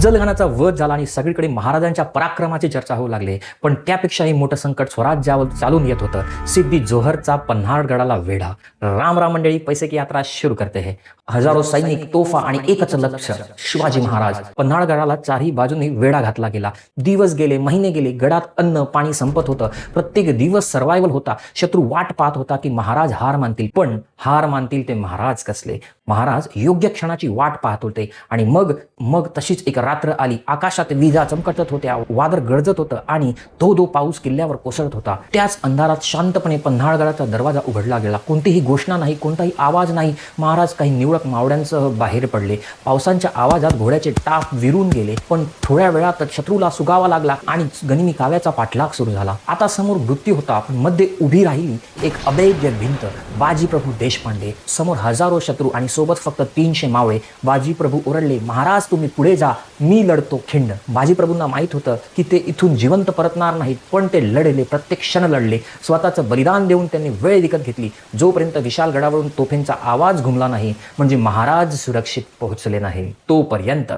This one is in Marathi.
अफजलखानाचा वध झाला आणि सगळीकडे महाराजांच्या पराक्रमाची चर्चा होऊ लागली. पण त्यापेक्षाही मोठं संकट स्वराज्यावर चालून येत होतं. सिद्धी जोहरचा पन्हाळगडाला वेढा. राम राम मंडळी, पैसे की यात्रा सुरू करते है. हजारो सैनिक, तोफा आणि एकच लक्ष, शिवाजी महाराज. पन्हाळगडाला चारही बाजूंनी वेढा घातला गेला. दिवस गेले, महिने गेले, गडात अन्न पाणी संपत होतं. प्रत्येक दिवस सर्वायवल होता. शत्रू वाट पाहत होता की महाराज हार मानतील. पण हार मानतील ते महाराज कसले? महाराज योग्य क्षणाची वाट पाहत होते. आणि मग तशीच एक रात्र आली. आकाशात विजा चमकत होत्या, वादळ गरजत होतं आणि धो पाऊस किल्ल्यावर कोसळत होता. त्याच अंधारात शांतपणे पन्हाळगडाचा दरवाजा उघडला गेला. कोणतीही घोषणा नाही, कोणताही आवाज नाही. महाराज काही निवडक मावळ्यांसह बाहेर पडले. पावसांच्या आवाजात घोड्याचे टाप विरून गेले. पण थोड्या वेळातच शत्रूला सुगावा लागला आणि गनिमी काव्याचा पाठलाग सुरू झाला. आता समोर मृत्यू होता, पण मध्ये उभी राहिली एक अभेद्य भिंत. बाजीप्रभू देशपांडे. समोर हजारो शत्रू आणि सोबत फक्त 300 मावळे. बाजीप्रभू ओरडले, महाराज तुम्ही पुढे जा, मी लढतो खिंड. बाजीप्रभूंना माहीत होतं की ते इथून जिवंत परतणार नाहीत, पण ते लढले, प्रत्येक क्षण लढले. स्वतःचं बलिदान देऊन त्यांनी वेळ विकत घेतली. जोपर्यंत विशालगडावरून तोफेंचा आवाज घुमला नाही, म्हणजे महाराज सुरक्षित पोहोचले नाही, तोपर्यंत